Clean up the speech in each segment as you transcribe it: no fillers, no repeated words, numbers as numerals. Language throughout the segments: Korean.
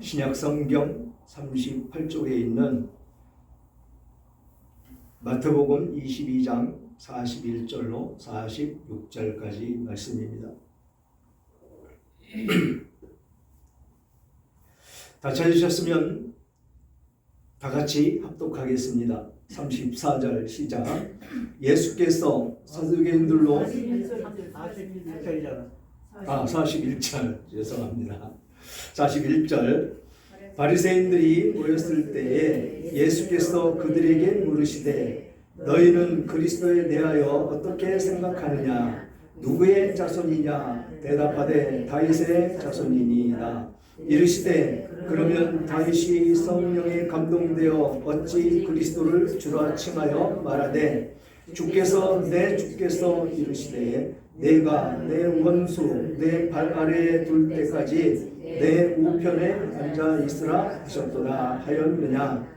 신약 성경 38쪽에 있는 마태복음 22장 41절로 46절까지 말씀입니다. 다 찾으셨으면 다 같이 합독하겠습니다. 34절 시작. 예수께서 사두개인들로 41절 죄송합니다. 41절 바리새인들이 모였을 때에 예수께서 그들에게 물으시되 너희는 그리스도에 대하여 어떻게 생각하느냐? 누구의 자손이냐? 대답하되 다윗의 자손이니이다. 이르시되 그러면 다윗이 성령에 감동되어 어찌 그리스도를 주라 칭하여 말하되 주께서 이르시되 내가 내 원수 내 발 아래에 둘 때까지 내 우편에 앉아 있으라 하셨도다 하였느냐?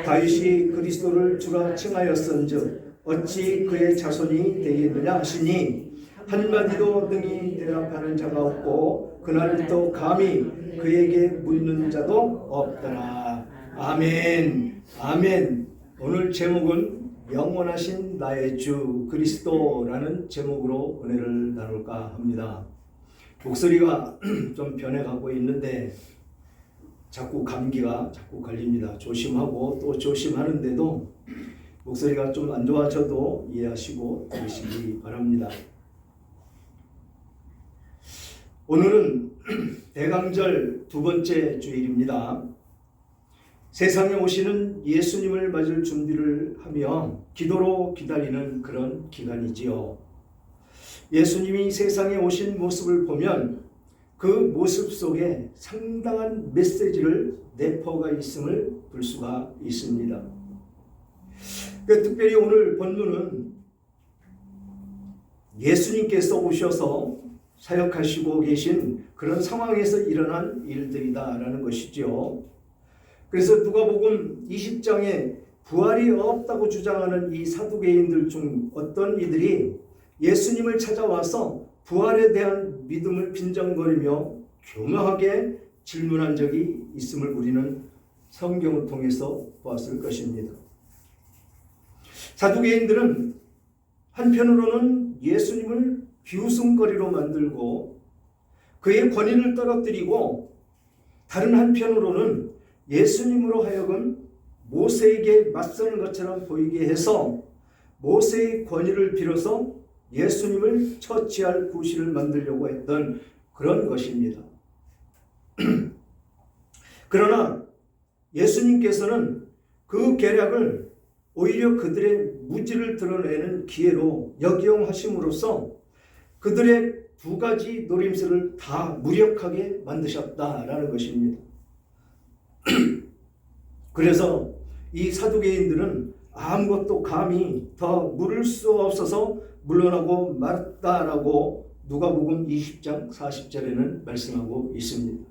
다윗이 그리스도를 주라 칭하였은즉 어찌 그의 자손이 되겠느냐 하시니 한마디도 능히 대답하는 자가 없고 그날부터 감히 그에게 묻는 자도 없더라. 아멘. 아멘. 오늘 제목은 영원하신 나의 주 그리스도라는 제목으로 은혜를 나눌까 합니다. 목소리가 좀 변해가고 있는데 자꾸 감기가 자꾸 걸립니다. 조심하고 또 조심하는데도 목소리가 좀 안 좋아져도 이해하시고 들으시기 바랍니다. 오늘은 대강절 두 번째 주일입니다. 세상에 오시는 예수님을 맞을 준비를 하며 기도로 기다리는 그런 기간이지요. 예수님이 세상에 오신 모습을 보면 그 모습 속에 상당한 메시지를 내포가 있음을 볼 수가 있습니다. 특별히 오늘 본문은 예수님께서 오셔서 사역하시고 계신 그런 상황에서 일어난 일들이다라는 것이죠. 그래서 누가복음 20장에 부활이 없다고 주장하는 이 사두개인들 중 어떤 이들이 예수님을 찾아와서 부활에 대한 믿음을 빈정거리며 교묘하게 질문한 적이 있음을 우리는 성경을 통해서 보았을 것입니다. 사두개인들은 한편으로는 예수님을 비웃음거리로 만들고 그의 권위를 떨어뜨리고 다른 한편으로는 예수님으로 하여금 모세에게 맞서는 것처럼 보이게 해서 모세의 권위를 빌어서 예수님을 처치할 구실을 만들려고 했던 그런 것입니다. 그러나 예수님께서는 그 계략을 오히려 그들의 무지를 드러내는 기회로 역이용하심으로써 그들의 두 가지 노림수를 다 무력하게 만드셨다라는 것입니다. 그래서 이 사두개인들은 아무것도 감히 더 물을 수 없어서 물러나고 말았다라고 누가복음 20장 40절에는 말씀하고 있습니다.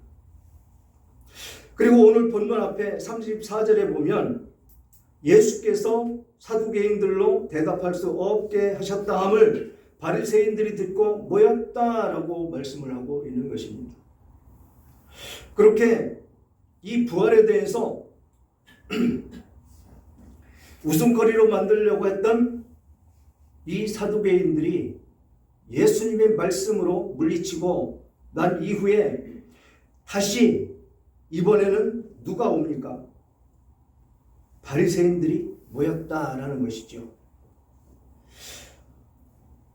그리고 오늘 본문 앞에 34절에 보면 예수께서 사두개인들로 대답할 수 없게 하셨다함을 바리새인들이 듣고 모였다라고 말씀을 하고 있는 것입니다. 그렇게 이 부활에 대해서 웃음거리로 만들려고 했던 이 사두개인들이 예수님의 말씀으로 물리치고 난 이후에 다시 이번에는 누가 옵니까? 바리새인들이 모였다라는 것이죠.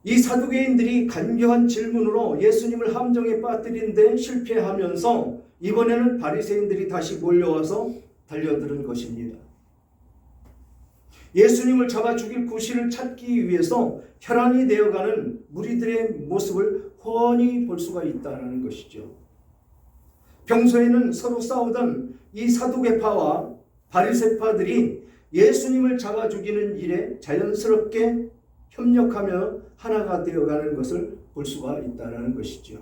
이 사두개인들이 간교한 질문으로 예수님을 함정에 빠뜨린 데 실패하면서 이번에는 바리새인들이 다시 몰려와서 달려드는 것입니다. 예수님을 잡아 죽일 구실을 찾기 위해서 혈안이 되어가는 무리들의 모습을 훤히 볼 수가 있다는 것이죠. 평소에는 서로 싸우던 이 사두개파와 바리새파들이 예수님을 잡아 죽이는 일에 자연스럽게 협력하며 하나가 되어가는 것을 볼 수가 있다는 것이죠.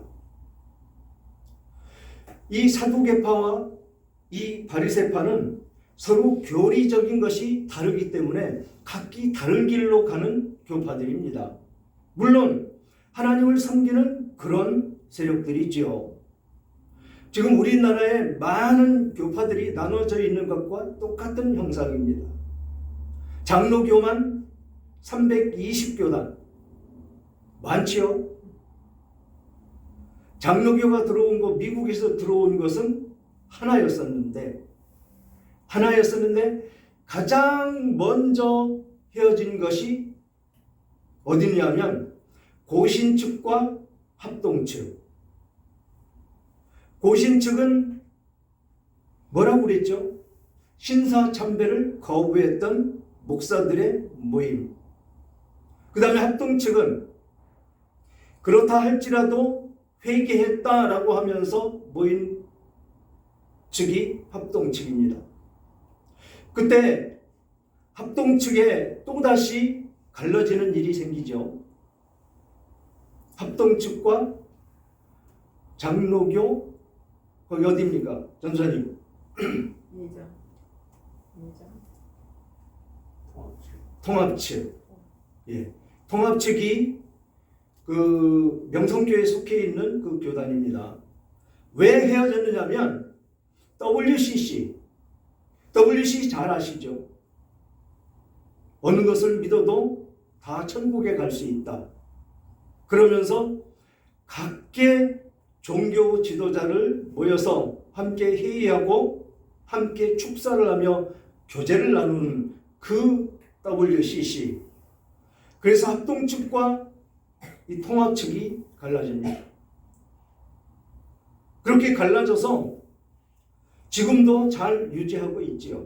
이 사두개파와 이 바리새파는 서로 교리적인 것이 다르기 때문에 각기 다른 길로 가는 교파들입니다. 물론 하나님을 섬기는 그런 세력들이지요. 지금 우리나라에 많은 교파들이 나눠져 있는 것과 똑같은 형상입니다. 장로교만 320교단 많지요? 장로교가 들어온 거, 미국에서 들어온 것은 하나였었는데 가장 먼저 헤어진 것이 어디냐면 고신 측과 합동 측. 고신 측은 뭐라고 그랬죠? 신사참배를 거부했던 목사들의 모임. 그 다음에 합동 측은 그렇다 할지라도 회개했다라고 하면서 모인 측이 합동 측입니다. 그때 합동 측에 또다시 갈라지는 일이 생기죠. 합동 측과 장로교, 거기 어디입니까? 전사님. 통합측. 예. 통합측이 그 명성교회에 속해 있는 그 교단입니다. 왜 헤어졌느냐면 WCC 잘 아시죠? 어느 것을 믿어도 다 천국에 갈 수 있다. 그러면서 각계 종교 지도자를 모여서 함께 회의하고 함께 축사를 하며 교제를 나누는 그 WCC. 그래서 합동측과 이 통합측이 갈라집니다. 그렇게 갈라져서 지금도 잘 유지하고 있지요.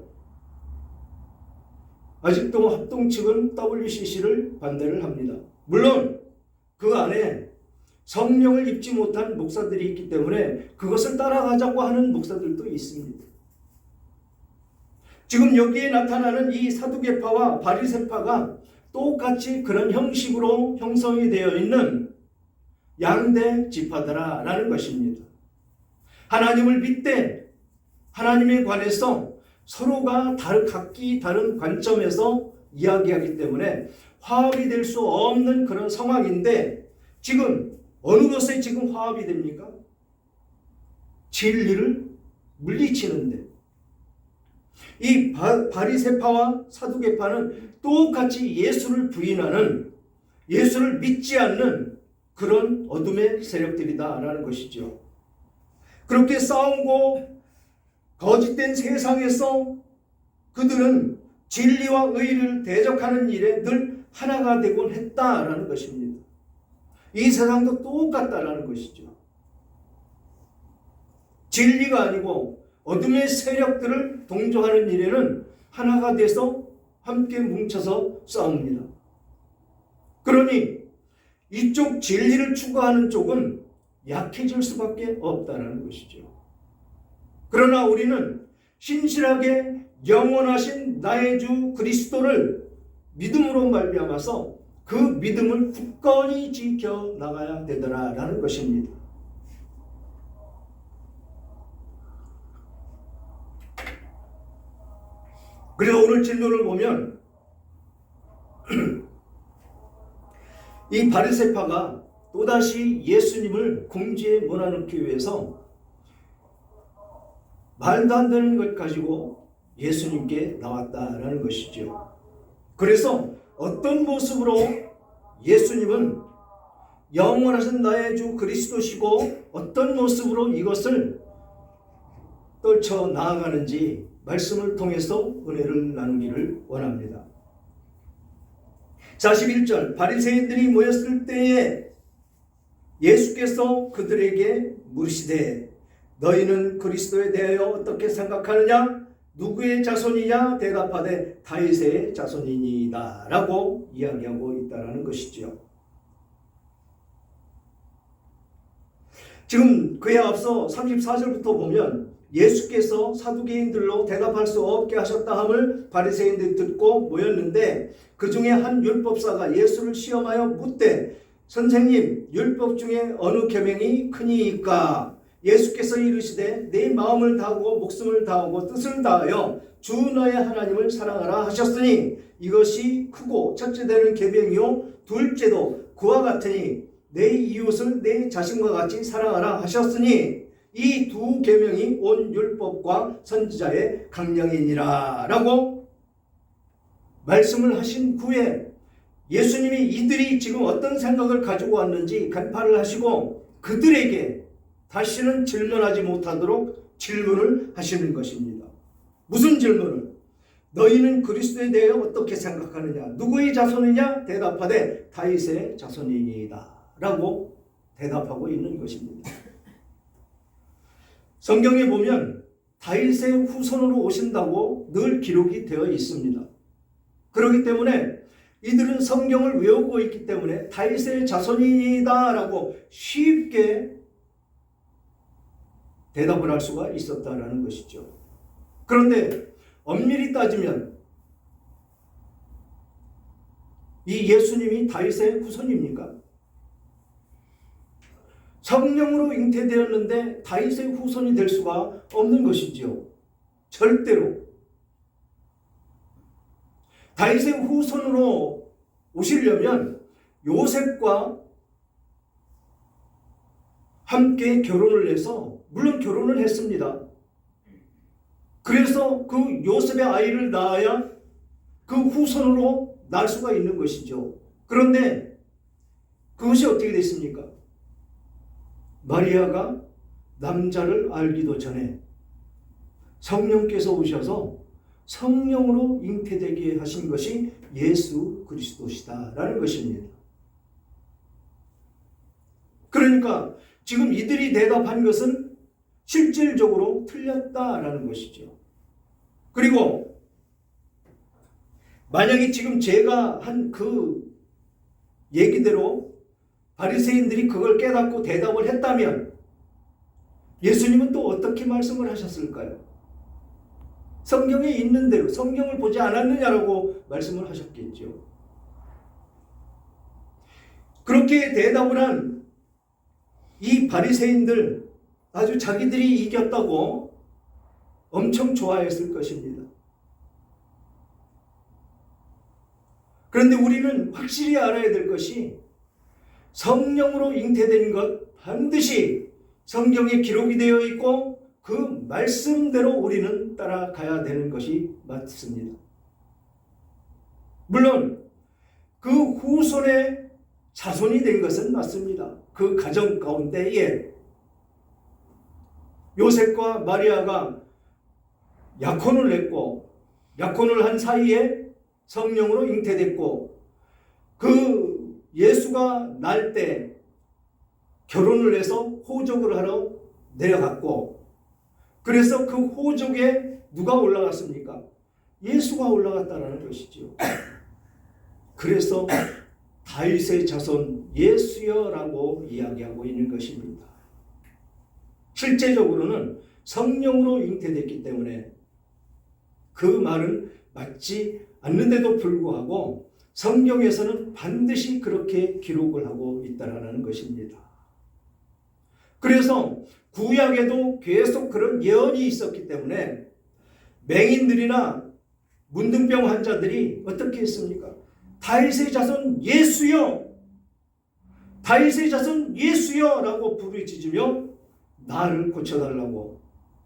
아직도 합동측은 WCC를 반대를 합니다. 물론 그 안에 성령을 입지 못한 목사들이 있기 때문에 그것을 따라가자고 하는 목사들도 있습니다. 지금 여기에 나타나는 이 사두개파와 바리새파가 똑같이 그런 형식으로 형성이 되어 있는 양대 지파다라는 것입니다. 하나님을 믿되 하나님에 관해서 서로가 각기 다른 관점에서 이야기하기 때문에 화합이 될 수 없는 그런 상황인데 지금 어느 것에 지금 화합이 됩니까? 진리를 물리치는데 이 바리새파와 사두개파는 똑같이 예수를 부인하는, 예수를 믿지 않는 그런 어둠의 세력들이다라는 것이죠. 그렇게 싸우고 거짓된 세상에서 그들은 진리와 의를 대적하는 일에 늘 하나가 되곤 했다라는 것입니다. 이 세상도 똑같다라는 것이죠. 진리가 아니고 어둠의 세력들을 동조하는 일에는 하나가 돼서 함께 뭉쳐서 싸웁니다. 그러니 이쪽 진리를 추구하는 쪽은 약해질 수밖에 없다는 것이죠. 그러나 우리는 신실하게 영원하신 나의 주 그리스도를 믿음으로 말미암아서 그 믿음을 굳건히 지켜나가야 되더라라는 것입니다. 그래서 오늘 진도를 보면 이 바리새파가 또다시 예수님을 궁지에 몰아넣기 위해서 말도 안 되는 것 가지고 예수님께 나왔다라는 것이죠. 그래서 어떤 모습으로 예수님은 영원하신 나의 주 그리스도시고 어떤 모습으로 이것을 떨쳐 나아가는지 말씀을 통해서 은혜를 나누기를 원합니다. 41절 바리새인들이 모였을 때에 예수께서 그들에게 물으시되 너희는 그리스도에 대하여 어떻게 생각하느냐? 누구의 자손이냐? 대답하되 다윗의 자손이니이다 라고 이야기하고 있다는 것이죠. 지금 그에 앞서 34절부터 보면 예수께서 사두개인들로 대답할 수 없게 하셨다 함을 바리새인들이 듣고 모였는데 그 중에 한 율법사가 예수를 시험하여 묻되 선생님 율법 중에 어느 계명이 크니이까? 예수께서 이르시되 내 마음을 다하고 목숨을 다하고 뜻을 다하여 주 너의 하나님을 사랑하라 하셨으니 이것이 크고 첫째 되는 계명이요 둘째도 그와 같으니 내 이웃을 내 자신과 같이 사랑하라 하셨으니 이 두 계명이 온 율법과 선지자의 강령이니라 라고 말씀을 하신 후에 예수님이 이들이 지금 어떤 생각을 가지고 왔는지 간파를 하시고 그들에게 다시는 질문하지 못하도록 질문을 하시는 것입니다. 무슨 질문을? 너희는 그리스도에 대해 어떻게 생각하느냐? 누구의 자손이냐? 대답하되 다윗의 자손이니이다 라고 대답하고 있는 것입니다. 성경에 보면 다윗의 후손으로 오신다고 늘 기록이 되어 있습니다. 그렇기 때문에 이들은 성경을 외우고 있기 때문에 다윗의 자손이다 라고 쉽게 대답을 할 수가 있었다라는 것이죠. 그런데 엄밀히 따지면 이 예수님이 다윗의 후손입니까? 성령으로 잉태되었는데 다윗의 후손이 될 수가 없는 것이죠. 절대로. 다윗의 후손으로 오시려면 요셉과 함께 결혼을 해서, 물론 결혼을 했습니다. 그래서 그 요셉의 아이를 낳아야 그 후손으로 날 수가 있는 것이죠. 그런데 그것이 어떻게 됐습니까? 마리아가 남자를 알기도 전에 성령께서 오셔서 성령으로 잉태되게 하신 것이 예수 그리스도시다라는 것입니다. 그러니까 지금 이들이 대답한 것은 실질적으로 틀렸다라는 것이죠. 그리고 만약에 지금 제가 한 그 얘기대로 바리새인들이 그걸 깨닫고 대답을 했다면 예수님은 또 어떻게 말씀을 하셨을까요? 성경에 있는 대로 성경을 보지 않았느냐라고 말씀을 하셨겠죠. 그렇게 대답을 한 이 바리새인들 아주 자기들이 이겼다고 엄청 좋아했을 것입니다. 그런데 우리는 확실히 알아야 될 것이 성령으로 잉태된 것 반드시 성경에 기록이 되어 있고 그 말씀대로 우리는 따라가야 되는 것이 맞습니다. 물론 그 후손의 자손이 된 것은 맞습니다. 그 가정 가운데에 요셉과 마리아가 약혼을 했고 약혼을 한 사이에 성령으로 잉태됐고 그 예수가 날 때 결혼을 해서 호적을 하러 내려갔고 그래서 그 호적에 누가 올라갔습니까? 예수가 올라갔다는 것이죠. 그래서 다윗의 자손 예수여라고 이야기하고 있는 것입니다. 실제적으로는 성령으로 잉태됐기 때문에 그 말은 맞지 않는데도 불구하고 성경에서는 반드시 그렇게 기록을 하고 있다는 것입니다. 그래서 구약에도 계속 그런 예언이 있었기 때문에 맹인들이나 문둥병 환자들이 어떻게 했습니까? 다윗의 자손 예수여, 다윗의 자손 예수여 라고 부르짖으며 나를 고쳐달라고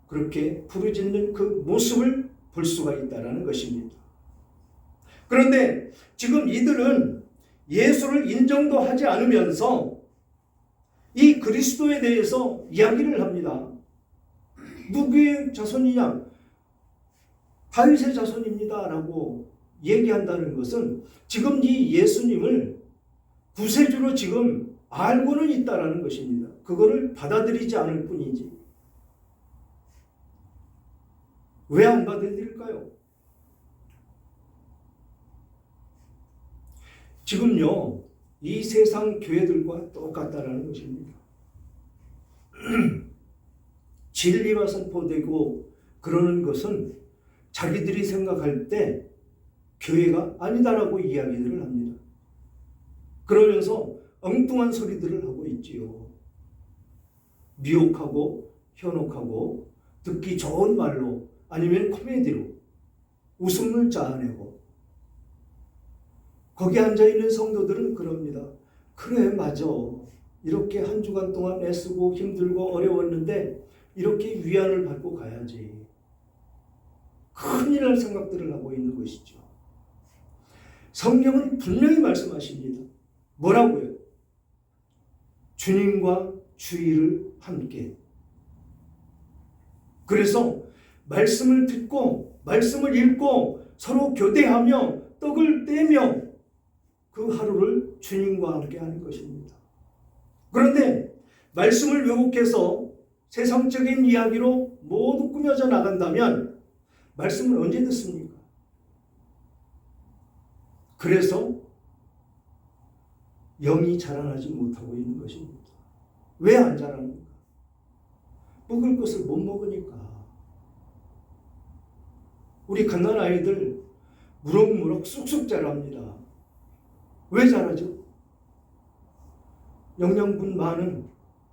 그렇게 부르짖는 그 모습을 볼 수가 있다는 것입니다. 그런데 지금 이들은 예수를 인정도 하지 않으면서 이 그리스도에 대해서 이야기를 합니다. 누구의 자손이냐? 다윗의 자손입니다 라고 얘기한다는 것은 지금 이 예수님을 구세주로 지금 알고는 있다라는 것입니다. 그거를 받아들이지 않을 뿐이지. 왜 안 받아들일까요? 지금요, 이 세상 교회들과 똑같다라는 것입니다. 진리가 선포되고 그러는 것은 자기들이 생각할 때 교회가 아니다라고 이야기들을 합니다. 그러면서 엉뚱한 소리들을 하고 있지요. 미혹하고 현혹하고 듣기 좋은 말로 아니면 코미디로 웃음을 짜내고 거기 앉아있는 성도들은 그럽니다. 그래 맞아. 이렇게 한 주간 동안 애쓰고 힘들고 어려웠는데 이렇게 위안을 받고 가야지. 큰일 날 생각들을 하고 있는 것이죠. 성경은 분명히 말씀하십니다. 뭐라고요? 주님과 주의를 함께. 그래서 말씀을 듣고 말씀을 읽고 서로 교대하며 떡을 떼며 그 하루를 주님과 함께 하는 것입니다. 그런데 말씀을 왜곡해서 세상적인 이야기로 모두 꾸며져 나간다면 말씀을 언제 듣습니까? 그래서 영이 자라나지 못하고 있는 것입니다. 왜 안 자라는가? 먹을 것을 못 먹으니까. 우리 갓난 아이들 무럭무럭 쑥쑥 자랍니다. 왜 자라죠? 영양분 많은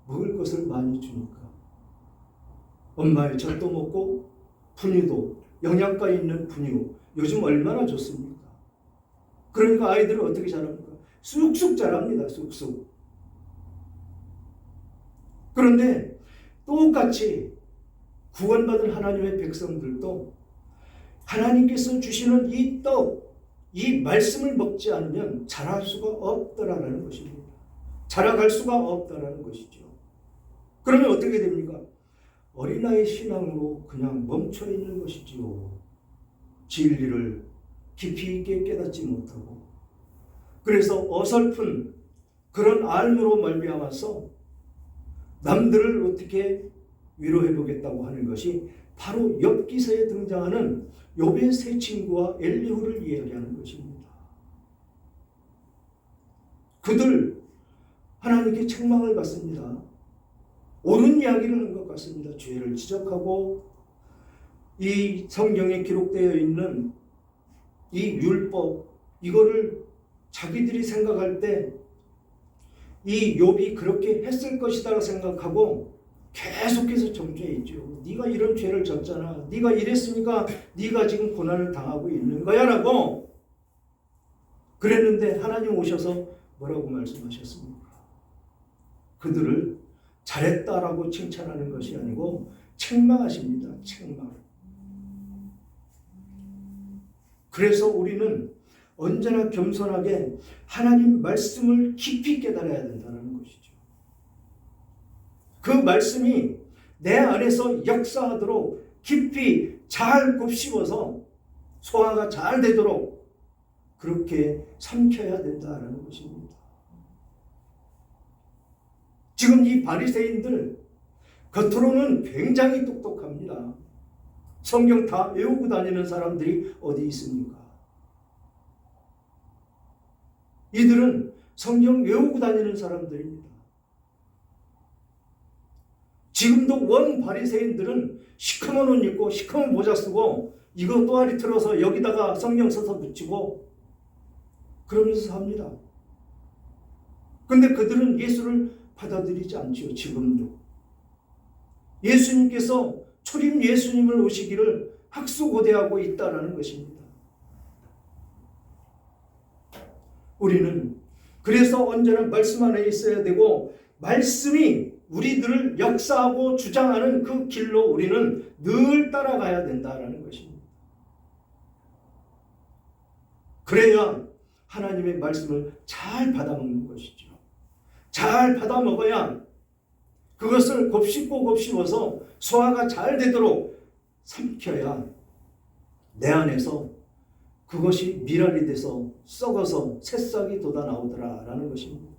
먹을 것을 많이 주니까. 엄마의 젖도 먹고 분유도 영양가 있는 분유 요즘 얼마나 좋습니까? 그러니까 아이들은 어떻게 자랍니까? 쑥쑥 자랍니다. 쑥쑥. 그런데 똑같이 구원받은 하나님의 백성들도 하나님께서 주시는 이 떡, 이 말씀을 먹지 않으면 자랄 수가 없다라는 것입니다. 자라갈 수가 없다라는 것이죠. 그러면 어떻게 됩니까? 어린아이 신앙으로 그냥 멈춰 있는 것이지요. 진리를 깊이 있게 깨닫지 못하고. 그래서 어설픈 그런 알므로 말미암아서 남들을 어떻게 위로해 보겠다고 하는 것이 바로 욥기서에 등장하는 욥의 세 친구와 엘리후를 이야기하는 것입니다. 그들 하나님께 책망을 받습니다. 옳은 이야기를 한 것 같습니다. 죄를 지적하고 이 성경에 기록되어 있는 이 율법 이거를 자기들이 생각할 때 이 욥이 그렇게 했을 것이다 생각하고 계속해서 정죄해 있죠. 네가 이런 죄를 졌잖아. 네가 이랬으니까 네가 지금 고난을 당하고 있는 거야 라고 그랬는데 하나님 오셔서 뭐라고 말씀하셨습니까? 그들을 잘했다라고 칭찬하는 것이 아니고 책망하십니다. 책망. 그래서 우리는 언제나 겸손하게 하나님 말씀을 깊이 깨달아야 된다는 것이죠. 그 말씀이 내 안에서 역사하도록 깊이 잘 곱씹어서 소화가 잘 되도록 그렇게 삼켜야 된다는 것입니다. 지금 이 바리새인들 겉으로는 굉장히 똑똑합니다. 성경 다 외우고 다니는 사람들이 어디 있습니까? 이들은 성경 외우고 다니는 사람들입니다. 지금도 원 바리새인들은 시커먼 옷 입고 시커먼 모자 쓰고 이거 또아리 틀어서 여기다가 성경 써서 붙이고 그러면서 삽니다. 근데 그들은 예수를 받아들이지 않지요. 지금도. 예수님께서 초림 예수님을 오시기를 학수고대하고 있다는 것입니다. 우리는 그래서 언제나 말씀 안에 있어야 되고 말씀이 우리들을 역사하고 주장하는 그 길로 우리는 늘 따라가야 된다는 것입니다. 그래야 하나님의 말씀을 잘 받아먹는 것이죠. 잘 받아먹어야 그것을 곱씹고 곱씹어서 소화가 잘 되도록 삼켜야 내 안에서 그것이 미랄이 돼서 썩어서 새싹이 돋아 나오더라라는 것입니다.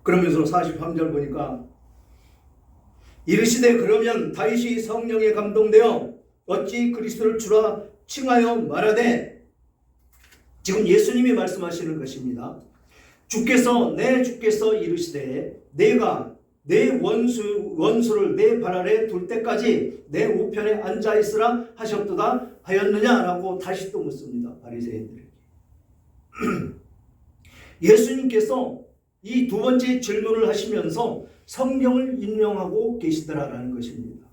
그러면서 43절 보니까 이르시되 그러면 다윗이 성령에 감동되어 어찌 그리스도를 주라 칭하여 말하되 지금 예수님이 말씀하시는 것입니다. 주께서 이르시되 내가 내 원수를 내 발 아래 둘 때까지 내 우편에 앉아 있으라 하셨도다 하였느냐라고 다시 또 묻습니다. 바리새인들에게. 예수님께서 이 두 번째 질문을 하시면서 성경을 인용하고 계시더라라는 것입니다.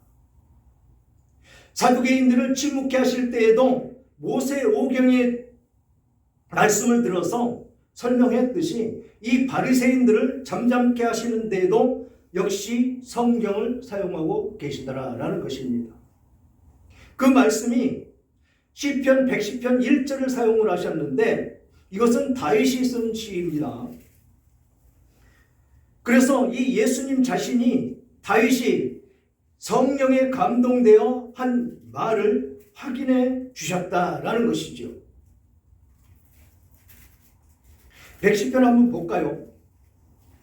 사두개인들을 침묵케 하실 때에도 모세 오경의 말씀을 들어서 설명했듯이 이 바리새인들을 잠잠케 하시는 데에도 역시 성경을 사용하고 계시더라라는 것입니다. 그 말씀이 시편 110편 1절을 사용을 하셨는데 이것은 다윗이 쓴 시입니다. 그래서 이 예수님 자신이 다윗이 성령에 감동되어 한 말을 확인해 주셨다라는 것이죠. 110편 한번 볼까요?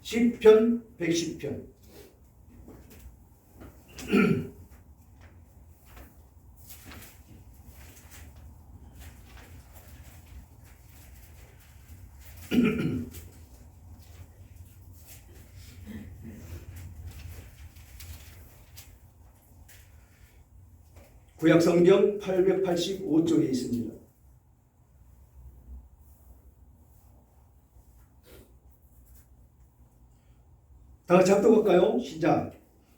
시편 110편. 구약성경 885쪽에 있습니다. 다 같이 합독할까요? 시작.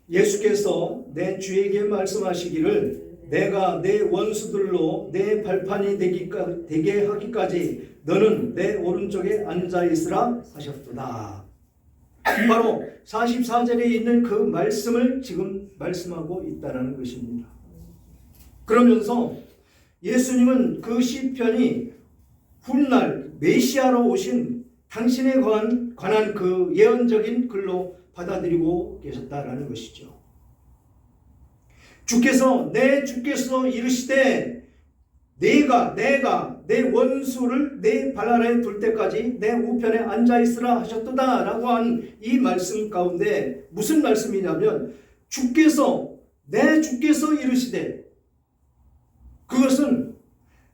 예수께서 내 주에게 말씀하시기를 내가 내 원수들로 내 발판이 되게 하기까지 너는 내 오른쪽에 앉아있으라 하셨도다. 바로 44절에 있는 그 말씀을 지금 말씀하고 있다는 것입니다. 그러면서 예수님은 그 시편이 훗날 메시아로 오신 당신에 관한 그 예언적인 글로 받아들이고 계셨다라는 것이죠. 주께서 이르시되 내가 내 원수를 내 발 아래에 둘 때까지 내 우편에 앉아있으라 하셨도다 라고 한 이 말씀 가운데 무슨 말씀이냐면 주께서 이르시되, 그것은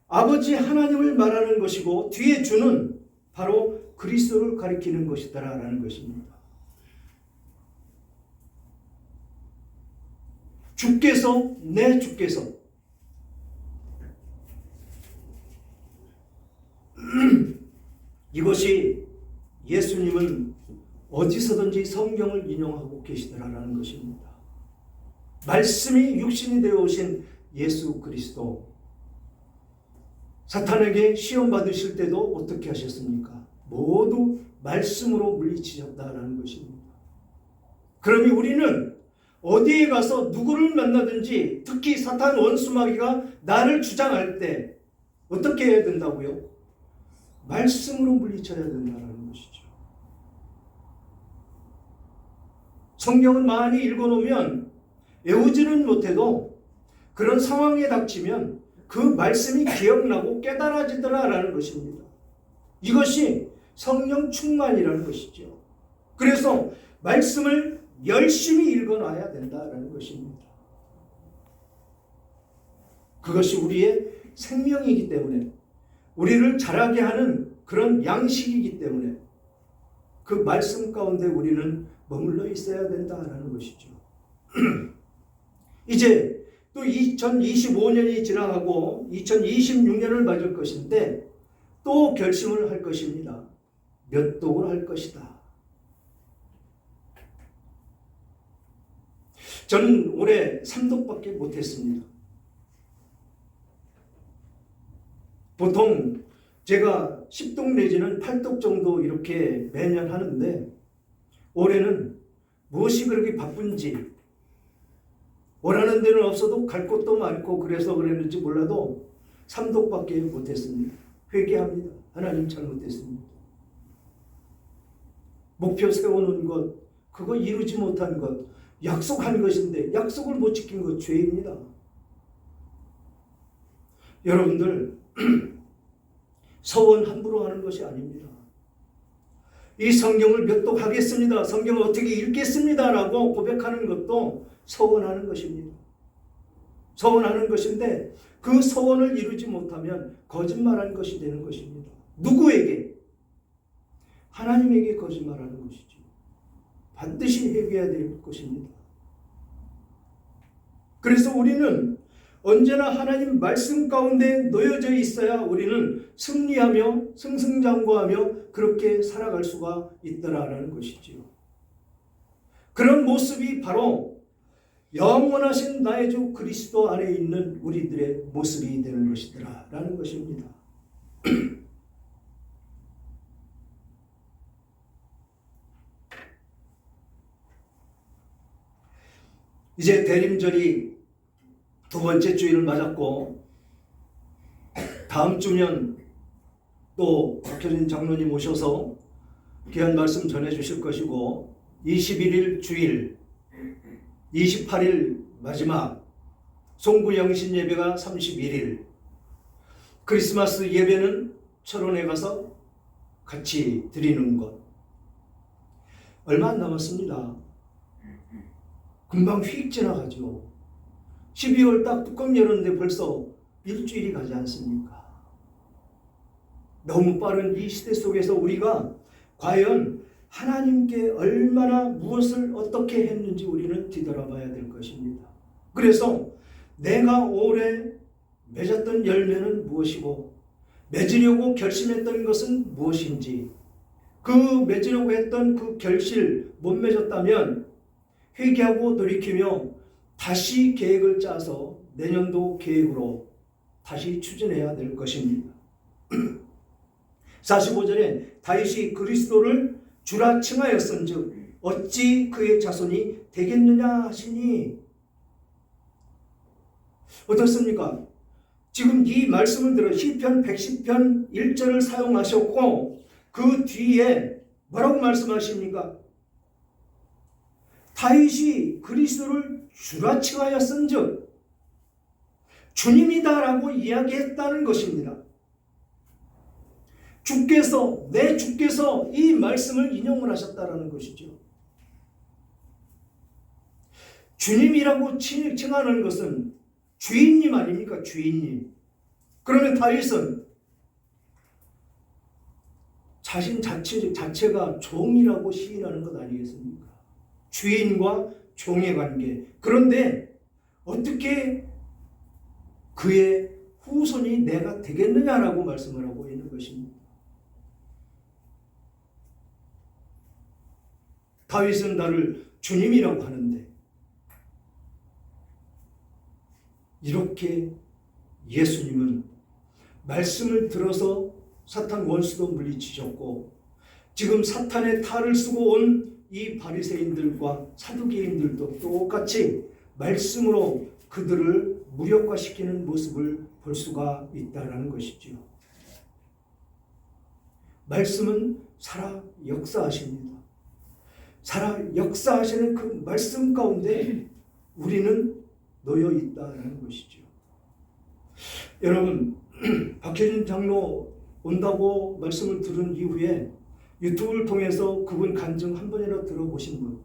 아버지 하나님을 말하는 것이고 뒤에 주는 바로 그리스도를 가리키는 것이다라는 것입니다. 주께서 이것이 예수님은 어디서든지 성경을 인용하고 계시더라라는 것입니다. 말씀이 육신이 되어 오신 예수 그리스도, 사탄에게 시험 받으실 때도 어떻게 하셨습니까? 모두 말씀으로 물리치셨다라는 것입니다. 그러니 우리는 어디에 가서 누구를 만나든지, 특히 사탄 원수마귀가 나를 주장할 때 어떻게 해야 된다고요? 말씀으로 물리쳐야 된다는 것이죠. 성경은 많이 읽어놓으면 외우지는 못해도 그런 상황에 닥치면 그 말씀이 기억나고 깨달아지더라라는 것입니다. 이것이 성령 충만이라는 것이죠. 그래서 말씀을 열심히 읽어놔야 된다라는 것입니다. 그것이 우리의 생명이기 때문에, 우리를 자라게 하는 그런 양식이기 때문에 그 말씀 가운데 우리는 머물러 있어야 된다라는 것이죠. 이제 또 2025년이 지나가고 2026년을 맞을 것인데 또 결심을 할 것입니다. 몇 독을 할 것이다. 저는 올해 3독밖에 못했습니다. 보통 제가 10독 내지는 8독 정도 이렇게 매년 하는데 올해는 무엇이 그렇게 바쁜지, 원하는 데는 없어도 갈 곳도 많고 그래서 그랬는지 몰라도 3독밖에 못했습니다. 회개합니다. 하나님 잘못했습니다. 목표 세워놓은 것, 그거 이루지 못한 것, 약속한 것인데 약속을 못 지킨 것 죄입니다. 여러분들 서원 함부로 하는 것이 아닙니다. 이 성경을 몇 독 하겠습니다, 성경을 어떻게 읽겠습니다 라고 고백하는 것도 서원하는 것입니다. 서원하는 것인데 그 서원을 이루지 못하면 거짓말한 것이 되는 것입니다. 누구에게? 하나님에게 거짓말하는 것이죠. 반드시 회개해야 될 것입니다. 그래서 우리는 언제나 하나님 말씀 가운데 놓여져 있어야 우리는 승리하며 승승장구하며 그렇게 살아갈 수가 있더라라는 것이지요. 그런 모습이 바로 영원하신 나의 주 그리스도 안에 있는 우리들의 모습이 되는 것이더라라는 것입니다. 이제 대림절이 두 번째 주일을 맞았고 다음 주면 또 박효진 장로님 오셔서 귀한 말씀 전해 주실 것이고 21일 주일, 28일 마지막 송구 영신 예배가 31일, 크리스마스 예배는 철원에 가서 같이 드리는 것. 얼마 안 남았습니다. 금방 휙 지나가죠. 12월 딱 뚜껑 열었는데 벌써 일주일이 가지 않습니까? 너무 빠른 이 시대 속에서 우리가 과연 하나님께 얼마나 무엇을 어떻게 했는지 우리는 뒤돌아봐야 될 것입니다. 그래서 내가 올해 맺었던 열매는 무엇이고 맺으려고 결심했던 것은 무엇인지, 그 맺으려고 했던 그 결실 못 맺었다면 회개하고 돌이키며 다시 계획을 짜서 내년도 계획으로 다시 추진해야 될 것입니다. 45절에 다윗이 그리스도를 주라 칭하였은즉 어찌 그의 자손이 되겠느냐 하시니, 어떻습니까? 지금 이 말씀을 들어 시편 110편 1절을 사용하셨고 그 뒤에 뭐라고 말씀하십니까? 다윗이 그리스도를 주라 칭하였은즉 주님이다라고 이야기했다는 것입니다. 내 주께서 이 말씀을 인용을 하셨다라는 것이죠. 주님이라고 칭하는 것은 주인님 아닙니까? 주인님. 그러면 다윗은 자신 자체가 종이라고 시인하는 것 아니겠습니까? 주인과 종의 관계. 그런데 어떻게 그의 후손이 내가 되겠느냐라고 말씀을 하고 있는 것입니다. 다윗은 나를 주님이라고 하는데 이렇게 예수님은 말씀을 들어서 사탄 원수도 물리치셨고 지금 사탄의 탈을 쓰고 온 이 바리새인들과 사두개인들도 똑같이 말씀으로 그들을 무력화시키는 모습을 볼 수가 있다는 것이지요. 말씀은 살아 역사하십니다. 살아 역사하시는 그 말씀 가운데 우리는 놓여 있다는 것이죠. 여러분, 박효진 장로 온다고 말씀을 들은 이후에 유튜브를 통해서 그분 간증 한 번이라도 들어보신 분?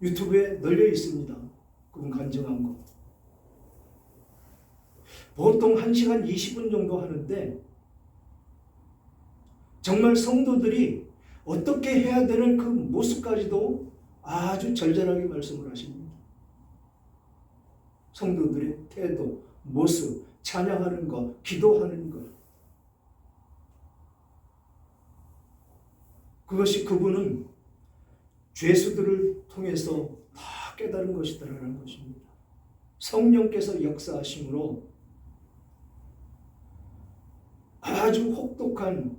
유튜브에 널려 있습니다. 그분 간증한 거. 보통 1시간 20분 정도 하는데 정말 성도들이 어떻게 해야 되는 그 모습까지도 아주 절절하게 말씀을 하십니다. 성도들의 태도, 모습, 찬양하는 것, 기도하는 것. 그것이 그분은 죄수들을 통해서 다 깨달은 것이다라는 것입니다. 성령께서 역사하심으로 아주 혹독한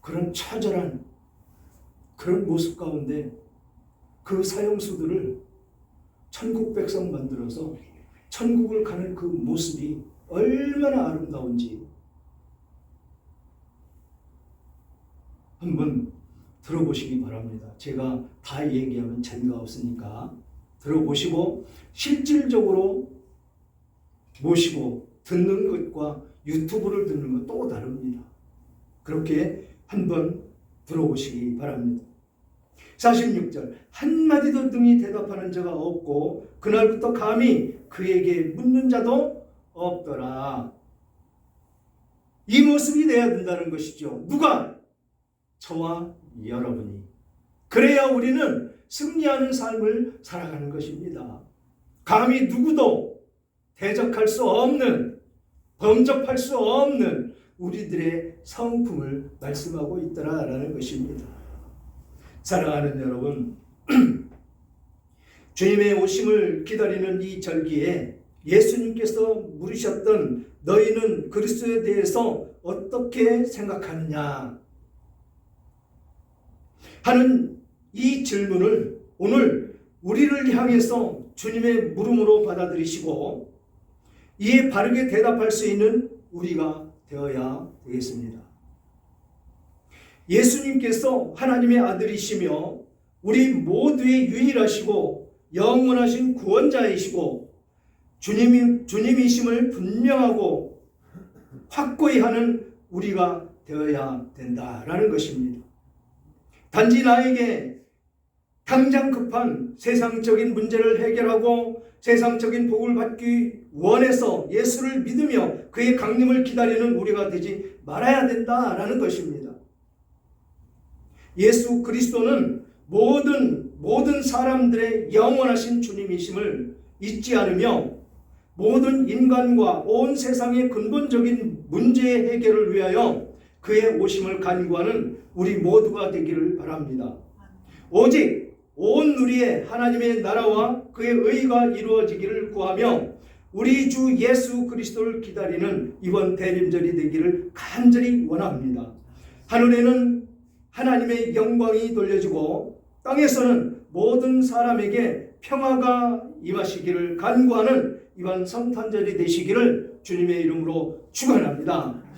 그런 처절한 그런 모습 가운데 그 사형수들을 천국 백성 만들어서 천국을 가는 그 모습이 얼마나 아름다운지 한번 들어보시기 바랍니다. 제가 다 얘기하면 재미가 없으니까 들어보시고 실질적으로 모시고 듣는 것과 유튜브를 듣는 것 또 다릅니다. 그렇게 한번 들어보시기 바랍니다. 46절 한마디도 능히 대답하는 자가 없고 그날부터 감히 그에게 묻는 자도 없더라. 이 모습이 돼야 된다는 것이죠. 누가? 저와 여러분이. 그래야 우리는 승리하는 삶을 살아가는 것입니다. 감히 누구도 대적할 수 없는, 범접할 수 없는 우리들의 성품을 말씀하고 있더라라는 것입니다. 사랑하는 여러분, 주님의 오심을 기다리는 이 절기에 예수님께서 물으셨던 너희는 그리스도에 대해서 어떻게 생각하느냐 하는 이 질문을 오늘 우리를 향해서 주님의 물음으로 받아들이시고 이에 바르게 대답할 수 있는 우리가 되어야 되겠습니다. 예수님께서 하나님의 아들이시며 우리 모두의 유일하시고 영원하신 구원자이시고 주님이심을 분명하고 확고히 하는 우리가 되어야 된다라는 것입니다. 단지 나에게 당장 급한 세상적인 문제를 해결하고 세상적인 복을 받기 원해서 예수를 믿으며 그의 강림을 기다리는 우리가 되지 말아야 된다라는 것입니다. 예수 그리스도는 모든 사람들의 영원하신 주님이심을 잊지 않으며 모든 인간과 온 세상의 근본적인 문제의 해결을 위하여 그의 오심을 간구하는 우리 모두가 되기를 바랍니다. 오직 온 누리의 하나님의 나라와 그의 의가 이루어지기를 구하며 우리 주 예수 그리스도를 기다리는 이번 대림절이 되기를 간절히 원합니다. 하늘에는 하나님의 영광이 돌려지고 땅에서는 모든 사람에게 평화가 임하시기를 간구하는 이번 성탄절이 되시기를 주님의 이름으로 축원합니다.